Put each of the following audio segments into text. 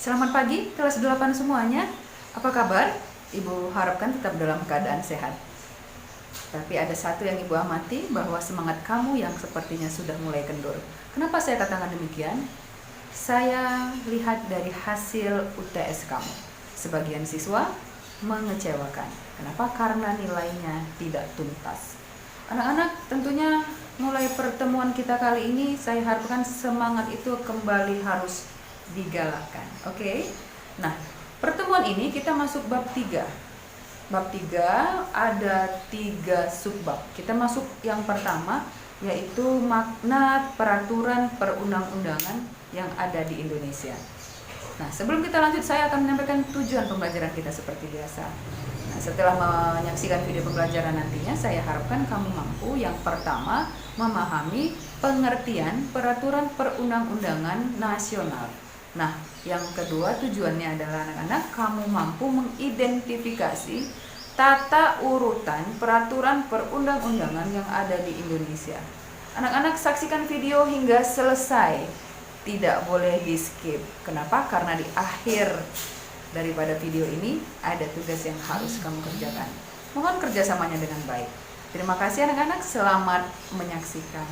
Selamat pagi kelas 8 semuanya. Apa kabar? Ibu harapkan tetap dalam keadaan sehat. Tapi ada satu yang Ibu amati, bahwa semangat kamu yang sepertinya sudah mulai kendur. Kenapa saya katakan demikian? Saya lihat dari hasil UTS kamu. Sebagian siswa mengecewakan. Kenapa? Karena nilainya tidak tuntas. Anak-anak, tentunya mulai pertemuan kita kali ini saya harapkan semangat itu kembali harus digalakkan. Oke? Nah, pertemuan ini kita masuk bab 3. Bab 3 ada 3 subbab. Kita masuk yang pertama, yaitu makna peraturan perundang-undangan yang ada di Indonesia. Nah, sebelum kita lanjut, saya akan menyampaikan tujuan pembelajaran kita seperti biasa. Nah, setelah menyaksikan video pembelajaran nantinya, saya harapkan kamu mampu yang pertama memahami pengertian peraturan perundang-undangan nasional. Nah, yang kedua tujuannya adalah anak-anak kamu mampu mengidentifikasi tata urutan peraturan perundang-undangan yang ada di Indonesia. Anak-anak saksikan video hingga selesai. Tidak boleh di skip. Kenapa? Karena di akhir daripada video ini ada tugas yang harus kamu kerjakan. Mohon kerjasamanya dengan baik. Terima kasih anak-anak, selamat menyaksikan.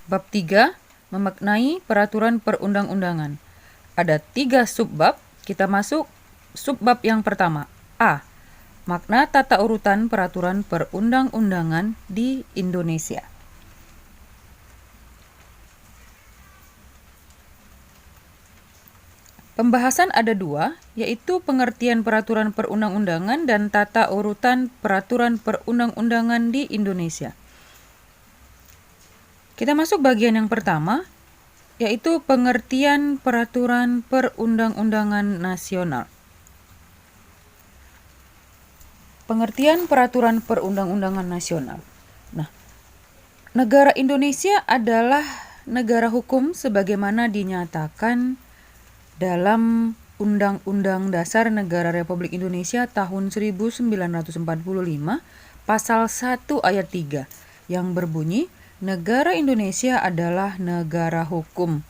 Bab 3, memaknai peraturan perundang-undangan. Ada 3 subbab, kita masuk subbab yang pertama. A. Makna tata urutan peraturan perundang-undangan di Indonesia. Pembahasan ada 2, yaitu pengertian peraturan perundang-undangan dan tata urutan peraturan perundang-undangan di Indonesia. Kita masuk bagian yang pertama, yaitu pengertian peraturan perundang-undangan nasional. Pengertian peraturan perundang-undangan nasional. Nah, negara Indonesia adalah negara hukum sebagaimana dinyatakan dalam Undang-Undang Dasar Negara Republik Indonesia tahun 1945, pasal 1 ayat 3, yang berbunyi, negara Indonesia adalah negara hukum.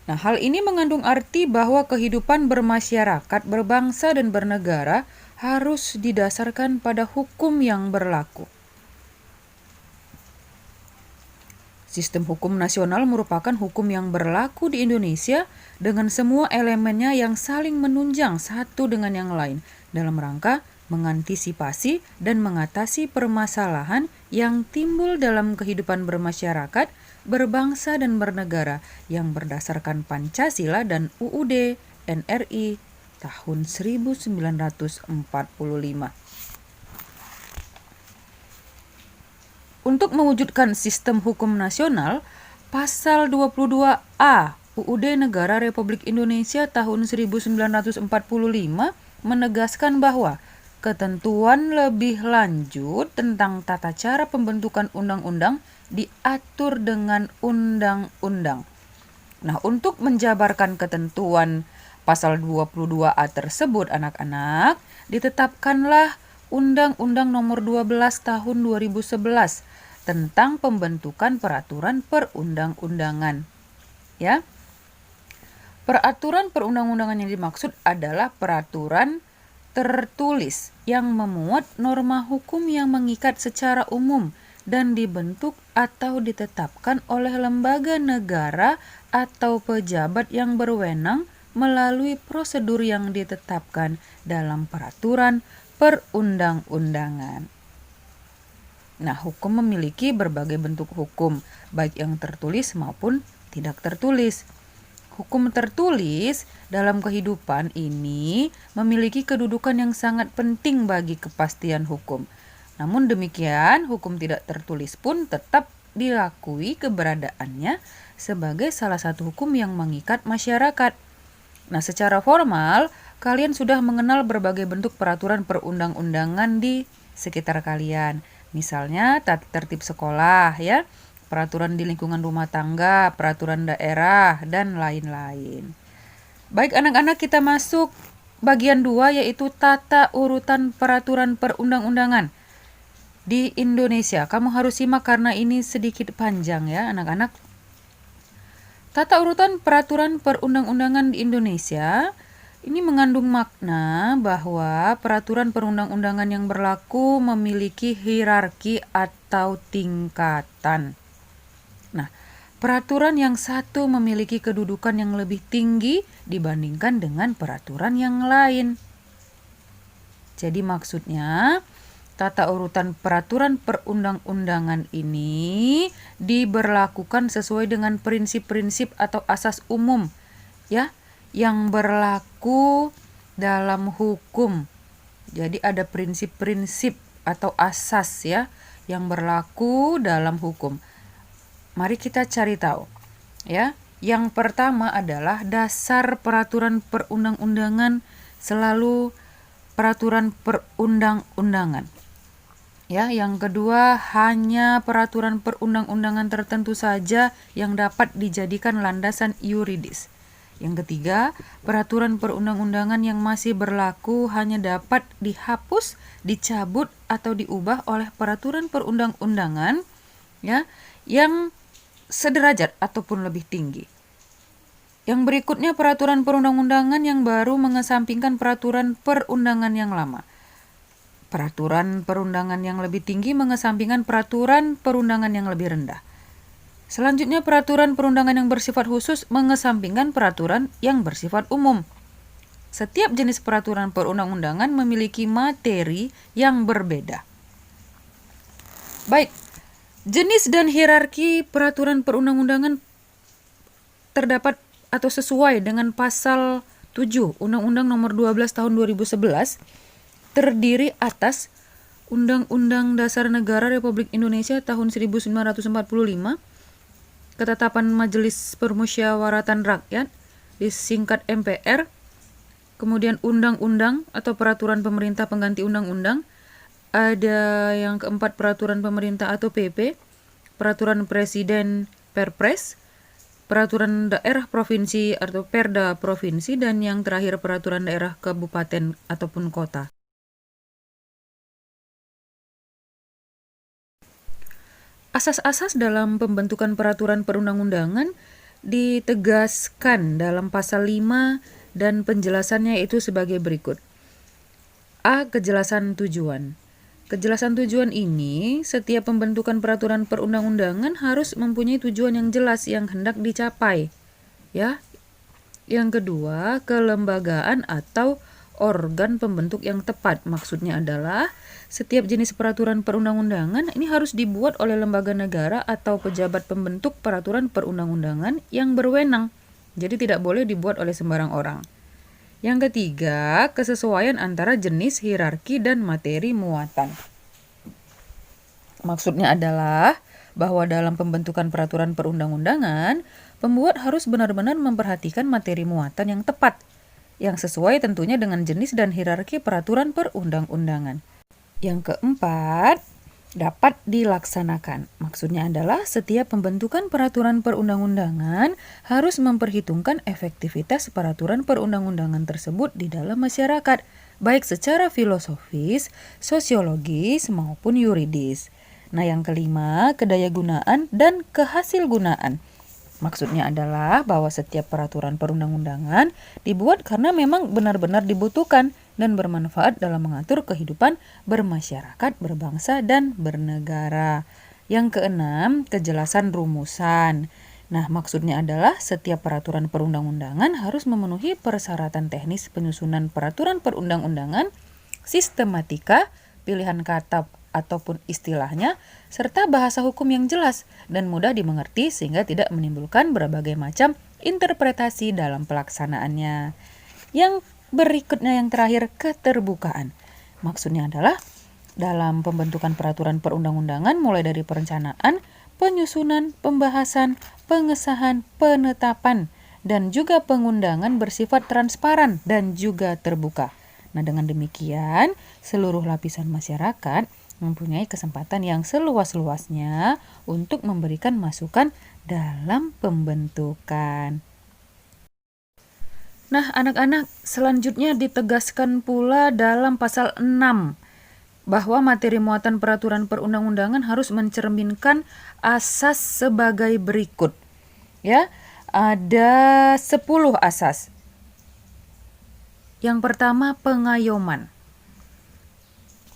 Nah, hal ini mengandung arti bahwa kehidupan bermasyarakat, berbangsa, dan bernegara harus didasarkan pada hukum yang berlaku. Sistem hukum nasional merupakan hukum yang berlaku di Indonesia dengan semua elemennya yang saling menunjang satu dengan yang lain dalam rangka mengantisipasi dan mengatasi permasalahan yang timbul dalam kehidupan bermasyarakat, berbangsa dan bernegara yang berdasarkan Pancasila dan UUD NRI tahun 1945. Untuk mewujudkan sistem hukum nasional, pasal 22A UUD Negara Republik Indonesia tahun 1945 menegaskan bahwa ketentuan lebih lanjut tentang tata cara pembentukan undang-undang diatur dengan undang-undang. Nah, untuk menjabarkan ketentuan pasal 22A tersebut, anak-anak, ditetapkanlah Undang-Undang Nomor 12 Tahun 2011 tentang pembentukan peraturan perundang-undangan. Ya. Peraturan perundang-undangan yang dimaksud adalah peraturan tertulis yang memuat norma hukum yang mengikat secara umum dan dibentuk atau ditetapkan oleh lembaga negara atau pejabat yang berwenang melalui prosedur yang ditetapkan dalam peraturan perundang-undangan. Nah, hukum memiliki berbagai bentuk hukum, baik yang tertulis maupun tidak tertulis. Hukum tertulis dalam kehidupan ini memiliki kedudukan yang sangat penting bagi kepastian hukum. Namun demikian, hukum tidak tertulis pun tetap diakui keberadaannya sebagai salah satu hukum yang mengikat masyarakat. Nah, secara formal, kalian sudah mengenal berbagai bentuk peraturan perundang-undangan di sekitar kalian. Misalnya tertib sekolah, ya, peraturan di lingkungan rumah tangga, peraturan daerah, dan lain-lain. Baik anak-anak, kita masuk bagian 2, yaitu tata urutan peraturan perundang-undangan di Indonesia. Kamu harus simak karena ini sedikit panjang ya anak-anak. Tata urutan peraturan perundang-undangan di Indonesia ini mengandung makna bahwa peraturan perundang-undangan yang berlaku memiliki hierarki atau tingkatan. Nah, peraturan yang satu memiliki kedudukan yang lebih tinggi dibandingkan dengan peraturan yang lain. Jadi maksudnya, tata urutan peraturan perundang-undangan ini diberlakukan sesuai dengan prinsip-prinsip atau asas umum ya yang berlaku dalam hukum. Jadi ada prinsip-prinsip atau asas ya yang berlaku dalam hukum. Mari kita cari tahu ya. Yang pertama adalah dasar peraturan perundang-undangan selalu peraturan perundang-undangan. Ya, yang kedua hanya peraturan perundang-undangan tertentu saja yang dapat dijadikan landasan yuridis. Yang ketiga, peraturan perundang-undangan yang masih berlaku hanya dapat dihapus, dicabut atau diubah oleh peraturan perundang-undangan ya yang sederajat ataupun lebih tinggi. Yang berikutnya peraturan perundang-undangan yang baru mengesampingkan peraturan perundangan yang lama. Peraturan perundangan yang lebih tinggi mengesampingkan peraturan perundangan yang lebih rendah. Selanjutnya peraturan perundangan yang bersifat khusus mengesampingkan peraturan yang bersifat umum. Setiap jenis peraturan perundang-undangan memiliki materi yang berbeda. Baik, jenis dan hierarki peraturan perundang-undangan terdapat atau sesuai dengan pasal 7 Undang-Undang Nomor 12 Tahun 2011 terdiri atas Undang-Undang Dasar Negara Republik Indonesia tahun 1945, Ketetapan Majelis Permusyawaratan Rakyat disingkat MPR, kemudian undang-undang atau peraturan pemerintah pengganti undang-undang, ada yang keempat peraturan pemerintah atau PP, peraturan presiden Perpres, peraturan daerah provinsi atau Perda provinsi, dan yang terakhir peraturan daerah kabupaten ataupun kota. Asas-asas dalam pembentukan peraturan perundang-undangan ditegaskan dalam pasal 5 dan penjelasannya itu sebagai berikut. A. Kejelasan tujuan. Kejelasan tujuan ini, setiap pembentukan peraturan perundang-undangan harus mempunyai tujuan yang jelas yang hendak dicapai. Ya. Yang kedua, kelembagaan atau organ pembentuk yang tepat. Maksudnya adalah setiap jenis peraturan perundang-undangan ini harus dibuat oleh lembaga negara atau pejabat pembentuk peraturan perundang-undangan yang berwenang. Jadi tidak boleh dibuat oleh sembarang orang. Yang ketiga, kesesuaian antara jenis, hierarki, dan materi muatan. Maksudnya adalah bahwa dalam pembentukan peraturan perundang-undangan, pembuat harus benar-benar memperhatikan materi muatan yang tepat, yang sesuai tentunya dengan jenis dan hierarki peraturan perundang-undangan. Yang keempat, dapat dilaksanakan. Maksudnya adalah setiap pembentukan peraturan perundang-undangan harus memperhitungkan efektivitas peraturan perundang-undangan tersebut di dalam masyarakat, baik secara filosofis, sosiologis, maupun yuridis. Nah, yang kelima, kedayagunaan dan kehasilgunaan. Maksudnya adalah bahwa setiap peraturan perundang-undangan dibuat karena memang benar-benar dibutuhkan dan bermanfaat dalam mengatur kehidupan bermasyarakat, berbangsa, dan bernegara. Yang keenam, kejelasan rumusan. Nah, maksudnya adalah setiap peraturan perundang-undangan harus memenuhi persyaratan teknis penyusunan peraturan perundang-undangan, sistematika, pilihan kata ataupun istilahnya, serta bahasa hukum yang jelas dan mudah dimengerti sehingga tidak menimbulkan berbagai macam interpretasi dalam pelaksanaannya. Yang berikutnya yang terakhir, keterbukaan. Maksudnya adalah dalam pembentukan peraturan perundang-undangan mulai dari perencanaan, penyusunan, pembahasan, pengesahan, penetapan, dan juga pengundangan bersifat transparan dan juga terbuka. Nah, dengan demikian seluruh lapisan masyarakat mempunyai kesempatan yang seluas-luasnya untuk memberikan masukan dalam pembentukan. Nah, anak-anak, selanjutnya ditegaskan pula dalam pasal 6 bahwa materi muatan peraturan perundang-undangan harus mencerminkan asas sebagai berikut. Ya, ada 10 asas. Yang pertama, pengayoman.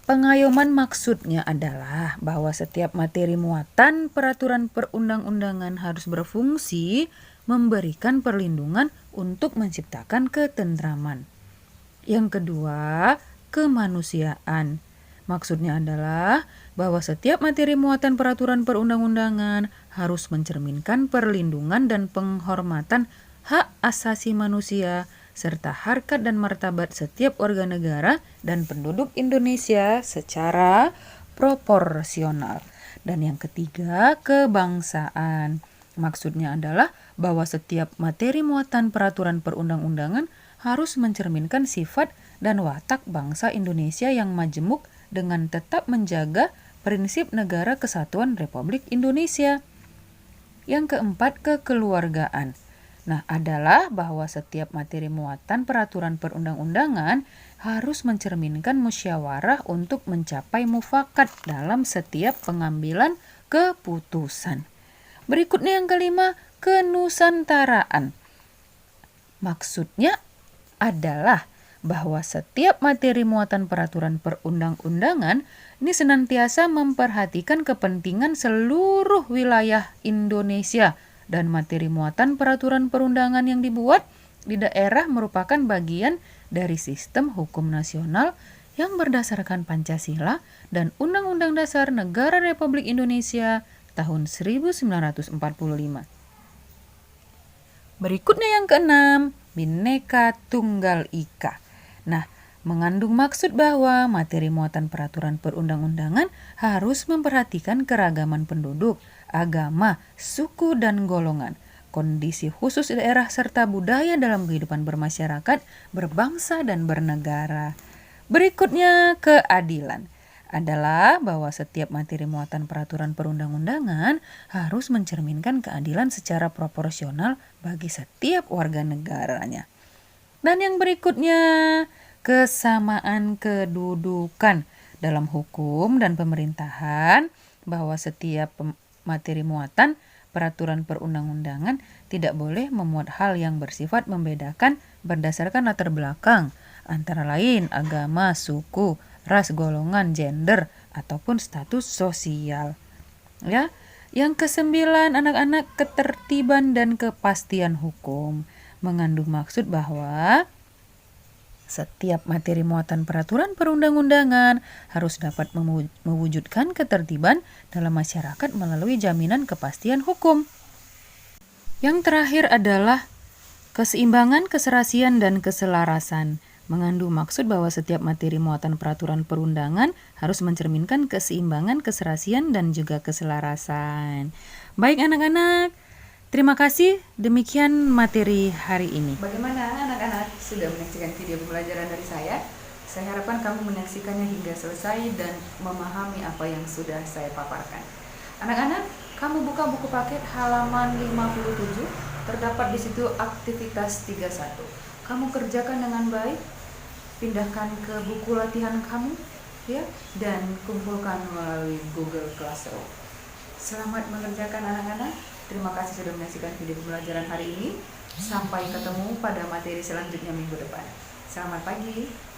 Pengayoman maksudnya adalah bahwa setiap materi muatan peraturan perundang-undangan harus berfungsi memberikan perlindungan untuk menciptakan ketentraman. Yang kedua, kemanusiaan. Maksudnya adalah bahwa setiap materi muatan peraturan perundang-undangan harus mencerminkan perlindungan dan penghormatan hak asasi manusia serta harkat dan martabat setiap warga negara dan penduduk Indonesia secara proporsional. Dan yang ketiga, kebangsaan. Maksudnya adalah bahwa setiap materi muatan peraturan perundang-undangan harus mencerminkan sifat dan watak bangsa Indonesia yang majemuk dengan tetap menjaga prinsip negara kesatuan Republik Indonesia. Yang keempat, kekeluargaan. Nah, adalah bahwa setiap materi muatan peraturan perundang-undangan harus mencerminkan musyawarah untuk mencapai mufakat dalam setiap pengambilan keputusan. Berikutnya yang kelima, kenusantaraan. Maksudnya adalah bahwa setiap materi muatan peraturan perundang-undangan ini senantiasa memperhatikan kepentingan seluruh wilayah Indonesia dan materi muatan peraturan perundangan yang dibuat di daerah merupakan bagian dari sistem hukum nasional yang berdasarkan Pancasila dan Undang-Undang Dasar Negara Republik Indonesia tahun 1945. Berikutnya yang keenam, Bhinneka Tunggal Ika. Nah, mengandung maksud bahwa materi muatan peraturan perundang-undangan harus memperhatikan keragaman penduduk, agama, suku, dan golongan, kondisi khusus daerah serta budaya dalam kehidupan bermasyarakat, berbangsa, dan bernegara. Berikutnya, keadilan. Adalah bahwa setiap materi muatan peraturan perundang-undangan harus mencerminkan keadilan secara proporsional bagi setiap warga negaranya. Dan yang berikutnya, kesamaan kedudukan dalam hukum dan pemerintahan, bahwa setiap materi muatan peraturan perundang-undangan tidak boleh memuat hal yang bersifat membedakan berdasarkan latar belakang, antara lain agama, suku, ras, golongan, gender, ataupun status sosial. Ya, yang kesembilan, anak-anak, ketertiban dan kepastian hukum. Mengandung maksud bahwa setiap materi muatan peraturan perundang-undangan harus dapat mewujudkan ketertiban dalam masyarakat melalui jaminan kepastian hukum. Yang terakhir adalah keseimbangan, keserasian, dan keselarasan. Mengandung maksud bahwa setiap materi muatan peraturan perundangan harus mencerminkan keseimbangan, keserasian, dan juga keselarasan. Baik anak-anak, terima kasih. Demikian materi hari ini. Bagaimana anak-anak sudah menyaksikan video pembelajaran dari saya? Saya harapkan kamu menyaksikannya hingga selesai dan memahami apa yang sudah saya paparkan. Anak-anak, kamu buka buku paket halaman 57, terdapat di situ aktivitas 31. Kamu kerjakan dengan baik, pindahkan ke buku latihan kamu, ya, dan kumpulkan melalui Google Classroom. Selamat mengerjakan anak-anak. Terima kasih sudah menyaksikan video pembelajaran hari ini. Sampai ketemu pada materi selanjutnya minggu depan. Selamat pagi.